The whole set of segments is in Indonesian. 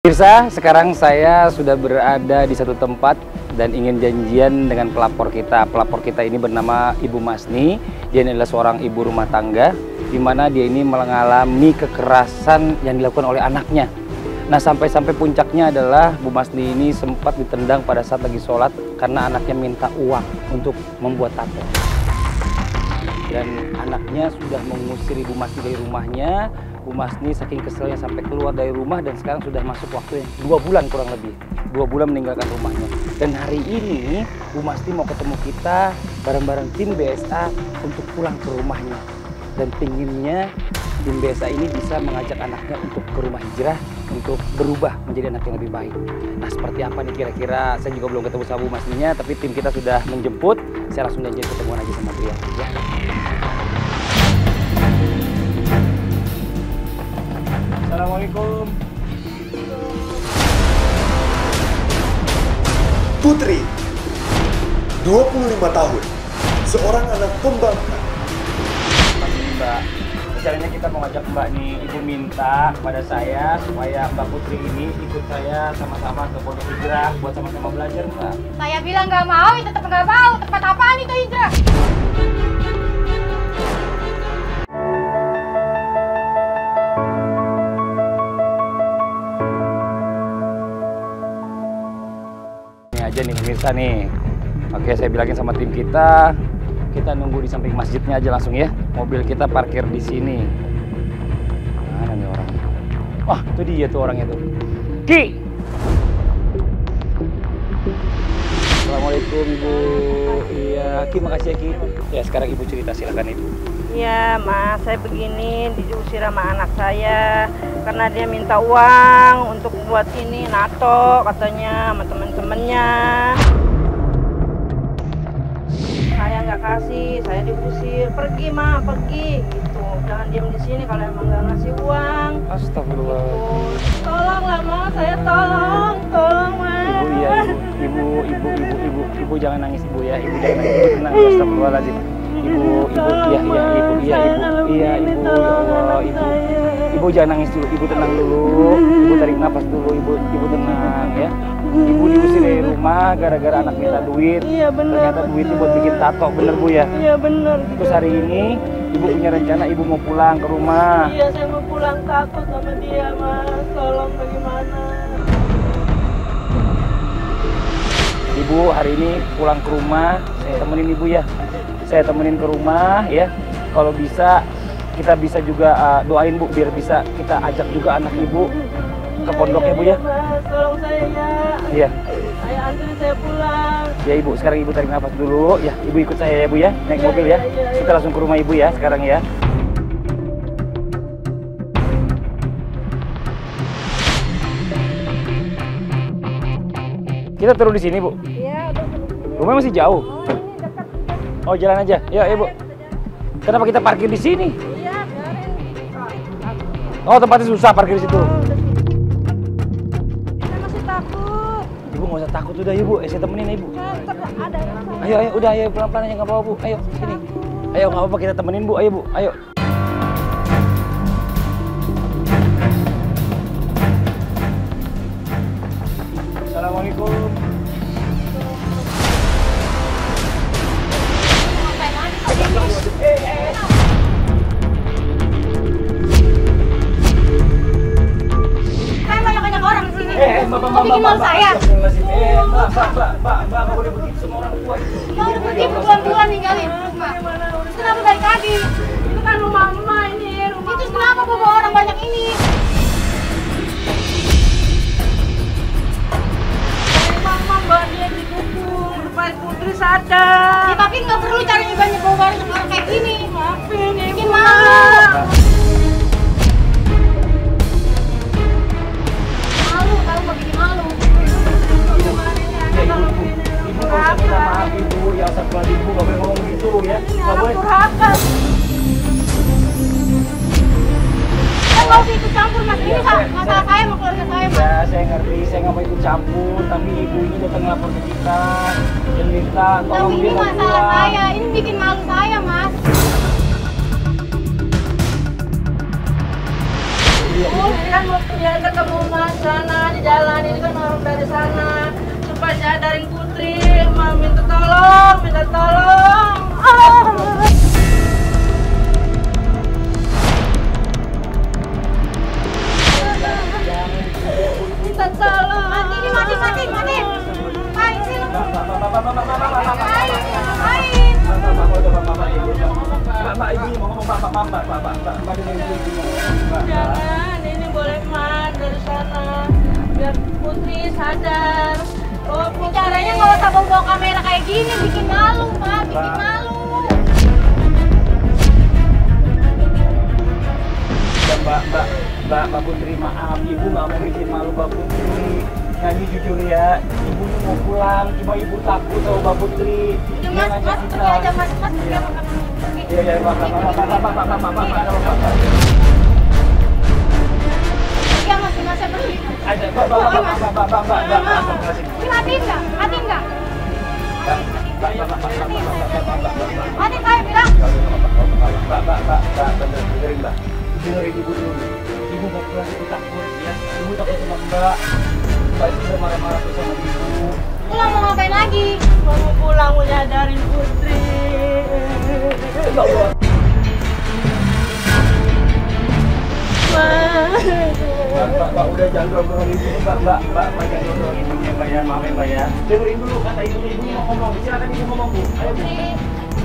Pemirsa, sekarang saya sudah berada di satu tempat dan ingin janjian dengan pelapor kita. Pelapor kita ini bernama Ibu Masni. Dia adalah seorang ibu rumah tangga, di mana dia ini mengalami kekerasan yang dilakukan oleh anaknya. Nah, sampai puncaknya adalah Bu Masni ini sempat ditendang pada saat lagi sholat karena anaknya minta uang untuk membuat tato. Dan anaknya sudah mengusir Ibu Masni dari rumahnya. Bu Masni saking keselnya sampai keluar dari rumah dan sekarang sudah masuk waktu yang 2 bulan kurang lebih. 2 bulan meninggalkan rumahnya. Dan hari ini Bu Masni mau ketemu kita bareng-bareng tim BSA untuk pulang ke rumahnya. Dan pinginnya tim BSA ini bisa mengajak anaknya untuk ke rumah hijrah untuk berubah menjadi anak yang lebih baik. Nah, seperti apa nih kira-kira? Saya juga belum ketemu sama Bu Masninya, tapi tim kita sudah menjemput. Saya langsung janjian ketemuan aja sama dia. Ya. Assalamualaikum. Putri, 25 tahun, seorang anak pembangkang. Mbak, rencananya kita mau ngajak Mbak nih, Ibu minta kepada saya supaya Mbak Putri ini ikut saya sama-sama ke Pondok Hijrah buat sama-sama belajar, Mbak. Saya bilang nggak mau, ya tetap nggak mau. Tempat apaan itu hijrah? Aja nih pemirsa nih. Oke, saya bilangin sama tim kita nunggu di samping masjidnya aja langsung ya. Mobil kita parkir di sini. Mana nih orangnya? Wah, itu dia tuh orangnya tuh. Ki. Assalamualaikum Ibu. Iya, Ki, makasih ya Ki. Ya, sekarang Ibu cerita, silakan Ibu. Iya, Mas, saya begini diusir sama anak saya karena dia minta uang untuk buat ini nato katanya sama temen-temennya. Saya nggak kasih, saya diusir. Pergi, Ma, pergi. Gitu. Jangan diam di sini kalau emang nggak ngasih uang. Astagfirullah. Gitu. Tolonglah, Ma, saya tolong, Ma. Ibu ya, Ibu jangan nangis Ibu ya. Ibu jangan nangis, Ibu tenang. Astagfirullahaladzim. Ibu, ya Ibu, ya Allah, Ibu jangan nangis dulu, Ibu tenang dulu, Ibu tarik nafas dulu, Ibu tenang ya. Ibu diusir dari rumah gara-gara anak minta duit. Iya benar. Ternyata duitnya buat bikin tato, bener Bu ya? Iya benar. Terus hari ini Ibu punya rencana Ibu mau pulang ke rumah. Iya, saya mau pulang, takut sama dia, Mas. Tolong bagaimana? Ibu hari ini pulang ke rumah, saya temenin Ibu ya. Saya temenin ke rumah ya. Kalau bisa kita bisa juga doain Bu biar bisa kita ajak juga anak Ibu ke pondok ya Bu ya. Mas, tolong saya ya. Iya. Saya antri saya pulang. Ya Ibu, sekarang Ibu tarik nafas dulu ya. Ibu ikut saya ya Bu ya, naik mobil ya. Kita langsung ke rumah Ibu ya sekarang ya. Kita turun di sini Bu. Iya, udah sini. Rumah masih jauh. Oh, ini dekat. Oh, jalan aja. Yuk, Ibu. Kenapa kita parkir di sini? Iya, biarin. Oh, tempatnya susah parkir di situ. Oh, udah sini. Saya masih takut. Ibu nggak usah takut udah Ibu. Saya temenin Ibu. Ada yang saya. Ayo, udah ayo pelan-pelan aja nggak apa-apa Bu. Ayo sini. Ayo nggak apa-apa kita temenin Bu. Ayo Bu, ayo. Assalamualaikum. Saya banyak orang di sini. Mbak, Bikin malu saya. Mbak, nggak boleh begitu sama orang tua. Mau pergi berbulan-bulan ninggalin rumah. Terus kenapa balik lagi? Itu kan rumah emak ini, rumah. Itu kenapa bawa orang banyak ini? Mama Mbak dia didukung supaya Putri sadar. Ya, tapi nggak perlu cari banyak bawa orang kayak gini. Maafin Bikin Ibu. malu. Malu, tahu nggak bikin malu. Ibu nggak usah minta maaf Ibu. Ya astagfirullah Ibu nggak boleh ngomong begitu ya. Nggak boleh. Durhaka. Kan nggak usah ikut campur mas. Ini masalah saya sama keluarga saya mas. Ya, saya ngerti, saya nggak mau ikut campur, tapi ibu ini datang lapor ke kita dan minta Tahu tolong ini dia mau masalah pulang. saya. Ini bikin malu saya mas. Iya, Oh, kan waktu dia ketemu Mas sana di jalan, ini kan orang dari sana. Supaya sadarin Putri, mau minta tolong, minta tolong. Minta tolong. Mati. Ngapain sih lu? Jangan, ini boleh man dari sana. Biar Putri sadar. Oh, Caranya nggak usah bawa kamera kayak gini, bikin malu, Pak. Bikin malu. Mbak Putri, maaf, Ibu nggak mau bikin malu Mbak Putri. Nyanyi jujur ya, Ibu mau pulang, cuma Ibu takut sama Mbak Putri. Udah, Mas, pergi aja, Mas. Iya, Pak. Iya, Mas, saya pergi. Ada, Mbak. Ini mati nggak? Mati nggak? Mati saya bilang. Mbak. Dengerin Ibu dulu. Ibu mau pulang, Ibu takut ya. Ibu takut sama Mbak. Mbak itu udah marah-marah tuh sama Ibu. Pulang mau ngapain lagi? mau pulang mau nyadarin Putri. Ya Allah. Mbak, udah jangan dorong Ibu, Mbak, jangan dorong Ibunya, Mbak ya, maaf ya, Mbak ya. Dengerin dulu kata Ibunya, Ibu mau ngomong. Silakan Ibu ngomong, Bu. Ayo, Bu.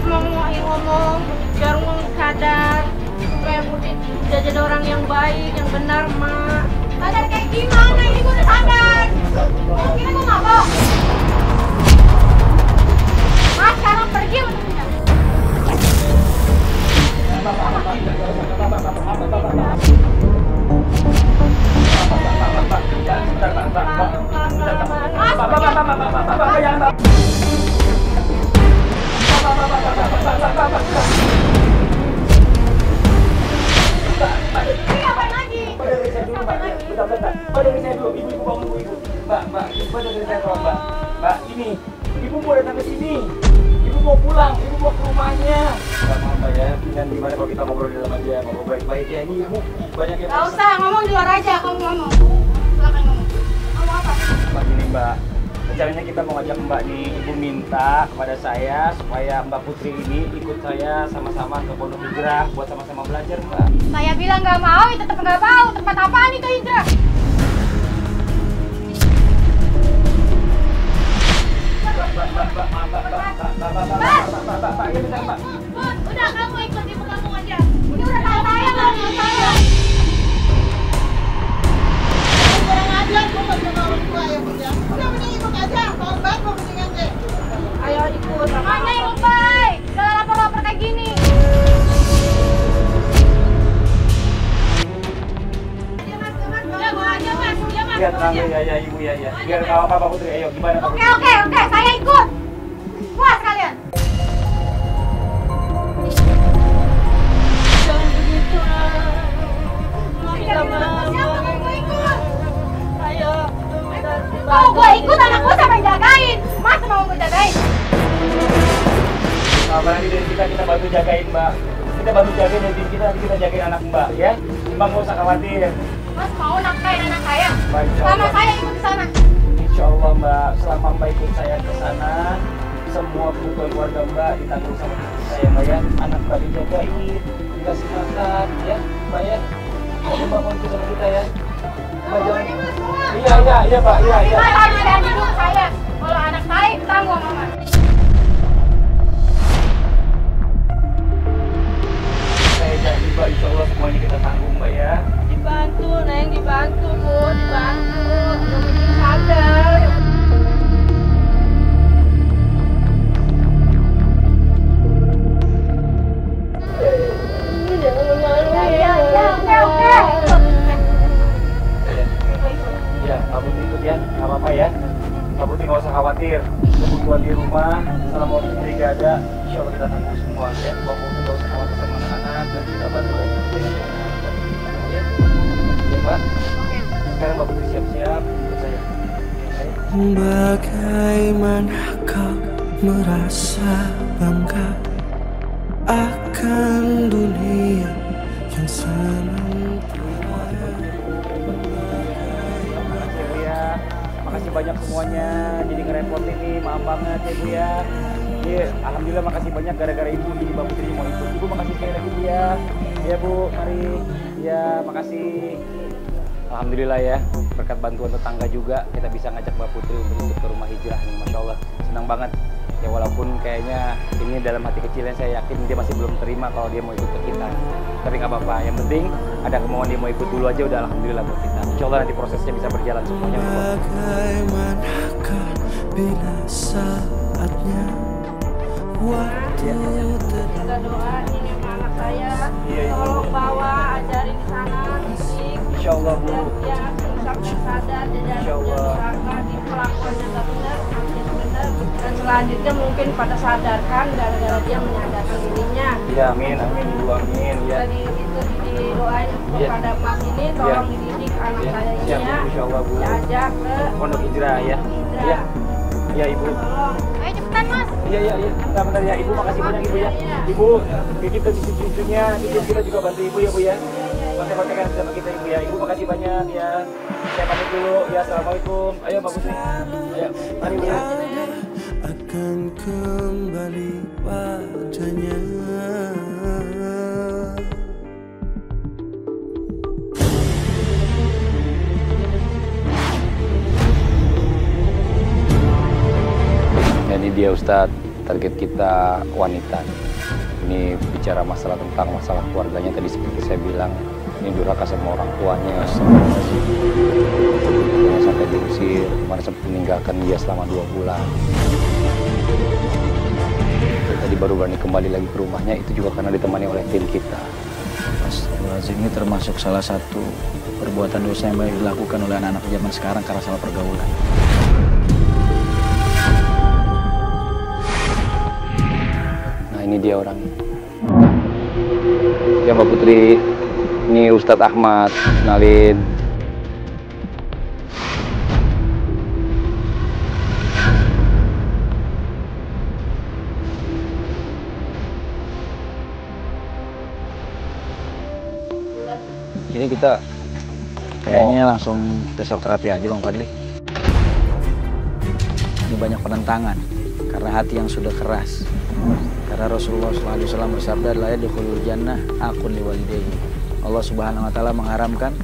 Mau ngomong biar mau sadar supaya Putri jadi orang yang baik, yang benar, Mak. Sadar kayak gimana? Ini gue udah sadar. Kalau kira gue nggak mau. Mas, sekarang pergi menurutnya. Mbak, ini Ibu mau datang ke sini. Ibu mau pulang, Ibu mau ke rumahnya. Mbak, maaf Mbak ya, dan gimana kalau kita ngobrol di dalam aja, ngobrol baik-baik ya. Ini Ibu banyak yang... Gak usah, ngomong di luar aja, kamu ngomong. Silakan ngomong. Ngomong apa? Mbak, gini Mbak, rencananya kita mau ngajak Mbak nih, Ibu minta kepada saya supaya Mbak Putri ini ikut saya sama-sama ke Pondok Hijrah buat sama-sama belajar Mbak. Saya bilang nggak mau, ya tetap nggak mau. Tempat apaan itu, Indra? Udah, kamu ikut ibu kamu aja. Ini udah tahu saya, nggak mau saya. Kurang ajar, gue nggak bisa orang tua ya, Bunda. Udah, mending ikut aja. Kalau baik, mau mendingan deh. Ayo ikut. Mana yang baik? Gak lapor-lapor kayak gini. Ya tenang ya Ibu ya. Biar nggak apa-apa Putri, ayo gimana Pak Putri? Oke, saya ikut. Puas kalian. Jangan begitu. Siapa yang gue ikut? Ayo. Mau gue ikut, anak gue siapa yang jagain? Mas mau gue jagain? Nah, nanti dari kita bantu jagain Mbak. Kita bantu jagain dari kita, nanti kita jagain anak Mbak ya. Mbak nggak usah khawatir. Mas mau nafkain anak saya? Baik, insya Sama Allah. saya ikut ke sana. Insya Allah Mbak, selama Mbak ikut saya ke sana, semua kebutuhan keluarga Mbak ditanggung sama istri saya Mbak ya. Anak Mbak dijagain, dikasih makan ya Mbak ya. Jadi Mbak mau ikut sama kita ya. Mbak jangan. Iya Pak, iya. Mas harus ganti dulu saya. Kalau anak saya ditanggung sama Mas. Saya janji Mbak, insya Allah semuanya kita tanggung Mbak ya. Dibantu, Neng, dibantu, Bu, dibantu. Yang penting sadar. Jangan malu ya. Oke. Ya, Pak Putri ikut ya, nggak apa-apa ya. Pak Putri nggak usah khawatir. Kebutuhan di rumah, selama waktu Putri nggak ada, insya Allah kita tanggung semua ya. Pak Putri nggak usah khawatir sama anak-anak dan kita bantu lagi. Ya, Pak. Sekarang Pak Putri siap-siap ikut saya. Bagaimana kau merasa bangga akan dunia yang senantiasa banyak semuanya. Jadi ngerepotin nih, maaf banget ya Bu ya. Iya, alhamdulillah makasih banyak gara-gara Ibu jadi Mbak Putri mau ikut. Ibu makasih sekali lagi Bu ya. Iya Bu, mari. Ya, makasih. Alhamdulillah ya, berkat bantuan tetangga juga kita bisa ngajak Mbak Putri untuk ikut ke rumah hijrah nih, Masya Allah. Senang banget. Ya walaupun kayaknya ini dalam hati kecilnya saya yakin dia masih belum terima kalau dia mau ikut ke kita. Tapi nggak apa-apa, yang penting ada kemauan dia mau ikut dulu aja udah alhamdulillah buat kita. Insya Allah nanti prosesnya bisa berjalan semuanya. Bagaimanakah bila saatnya waktu Ada doa ini sama anak saya. Tolong bawa ajarin di sana musik. Insya Allah Bu. Dia sampai sadar dia dari durhaka di pelakuannya nggak benar, benar. Dan selanjutnya mungkin pada sadarkan gara-gara dia menyadari dirinya. Ya amin, amin Ibu, amin ya. Jadi itu didoain kepada Mas ini tolong dididik anak saya ini Ya, ya. Insya Allah Bu. Diajak ke Pondok Hijrah ya. Iya. Iya Ibu. tolong. Ayo cepetan Mas. Iya. Bentar ya Ibu, makasih banyak Ibu ya. Ibu, kita cucu-cucunya, kita juga bantu Ibu ya Bu ya. Kontak-kontakan sama kita Ibu ya. Ibu makasih banyak ya. Saya pamit dulu ya. Assalamualaikum. Ayo Mbak Putri. Ayo, mari Bu. akan kembali padanya. Ini dia Ustadz, target kita wanita. Ini bicara masalah tentang masalah keluarganya tadi seperti saya bilang. Ini durhaka sama orang tuanya. Sampai diusir, kemarin sempat meninggalkan dia selama 2 bulan. Tadi baru berani kembali lagi ke rumahnya, itu juga karena ditemani oleh tim kita. Astagfirullahaladzim, ini termasuk salah satu perbuatan dosa yang banyak dilakukan oleh anak-anak zaman sekarang karena salah pergaulan. Nah ini dia orangnya. Ya Mbak Putri, ini Ustadz Ahmad, kenalin. Jadi kita kayaknya langsung tes shock terapi aja Bang Fadli. Ini banyak penentangan karena hati yang sudah keras. Karena Rasulullah SAW bersabda, la yadkhulul jannah aqul liwalidayhi. Allah Subhanahu wa taala mengharamkan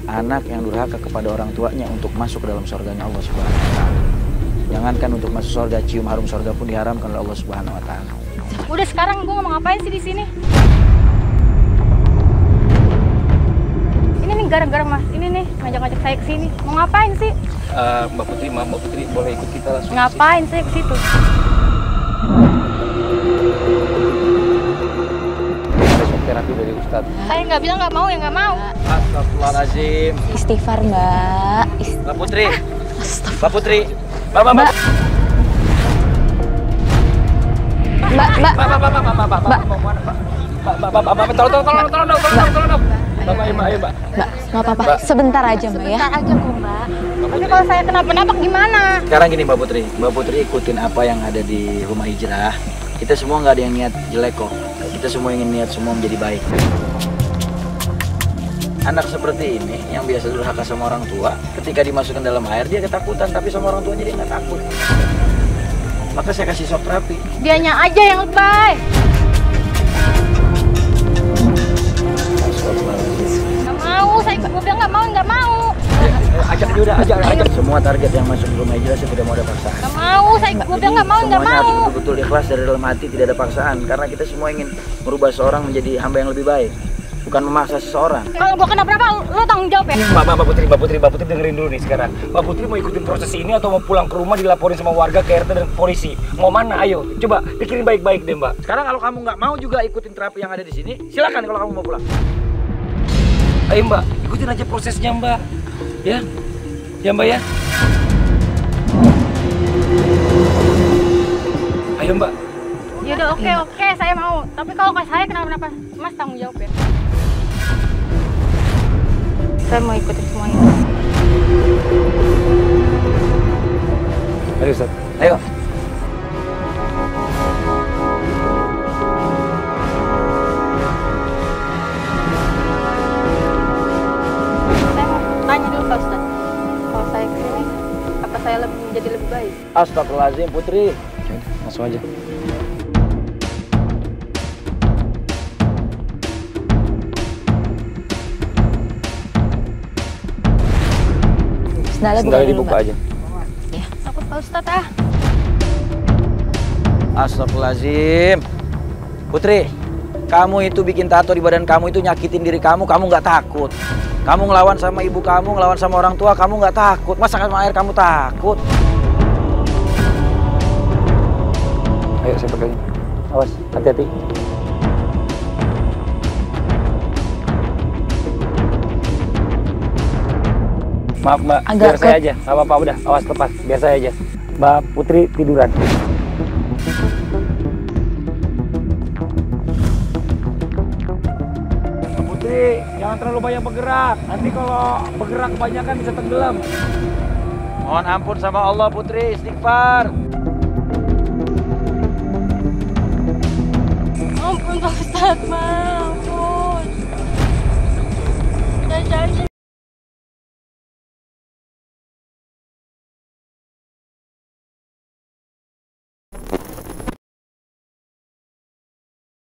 anak yang durhaka kepada orang tuanya untuk masuk ke dalam surganya Allah Subhanahu wa taala. Jangankan untuk masuk surga, cium harum surga pun diharamkan oleh Allah Subhanahu wa taala. Udah sekarang gue mau ngapain sih di sini? Ini nih gara-gara Mas ini nih ngajak-ngajak saya ke sini. Mau ngapain sih? Mbak Putri, maaf Mbak Putri, boleh ikut kita langsung? Ngapain sih ke situ? Ada shock terapi dari Ustadz. Saya nggak bilang nggak mau ya nggak mau. Astagfirullahaladzim. Istighfar Mbak. Mbak Putri, Mbak Putri, Mbak. Tolong. Bapak, ayo Mbak. Mbak, nggak apa-apa. Sebentar aja Mbak ya. Sebentar aja kok Mbak. Tapi kalau saya kenapa-napa gimana? Sekarang gini Mbak Putri ikutin apa yang ada di rumah hijrah. Kita semua nggak ada yang niat jelek kok. Kita semua ingin niat semua menjadi baik. Anak seperti ini yang biasa durhaka sama orang tua, ketika dimasukkan dalam air dia ketakutan, tapi sama orang tuanya dia nggak takut. Maka saya kasih shock terapi. Dianya aja yang lebay. Nggak mau, saya bilang nggak mau. Ajak aja udah, ajak. Semua target yang masuk ke rumah hijrah saya tidak mau ada paksaan. Nggak mau, saya bilang nggak mau. Semuanya harus betul-betul ikhlas dari dalam hati, tidak ada paksaan. Karena kita semua ingin merubah seorang menjadi hamba yang lebih baik, bukan memaksa seseorang. Kalau gua kenapa-napa, lo tanggung jawab ya. Mbak Putri dengerin dulu nih sekarang. Mbak Putri mau ikutin proses ini atau mau pulang ke rumah dilaporin sama warga, ke RT dan polisi? Mau mana? Ayo, coba pikirin baik-baik deh Mbak. Sekarang kalau kamu nggak mau juga ikutin terapi yang ada di sini, silakan kalau kamu mau pulang. Ayo Mbak, ikutin aja prosesnya Mbak. Ya Mbak ya. Ayo Mbak. Yaudah oke, saya mau. Tapi kalau saya kenapa-napa, Mas tanggung jawab ya. Saya mau ikutin semuanya. Ayo Ustaz, ayo. Saya mau tanya dulu Pak Ustaz. Kalau saya kesini, apa saya menjadi lebih baik. Astagfirullahaladzim Putri. Yaudah, langsung aja. Sendalnya dibuka aja. Takut Pak Ustadz ah. Astagfirullahaladzim. Putri, kamu itu bikin tato di badan kamu itu nyakitin diri kamu nggak takut. Kamu ngelawan sama ibu kamu, ngelawan sama orang tua, kamu nggak takut. Masa sama air kamu takut? Ayo saya pegangin. Awas, hati-hati. Maaf Mbak, biar saya aja. Gak apa-apa, udah. Awas lepas, biar saya aja. Mbak Putri tiduran. Mbak Putri, jangan terlalu banyak bergerak. Nanti kalau bergerak kebanyakan bisa tenggelam. Mohon ampun sama Allah Putri, istighfar. Ampun Pak Ustadz, Mas.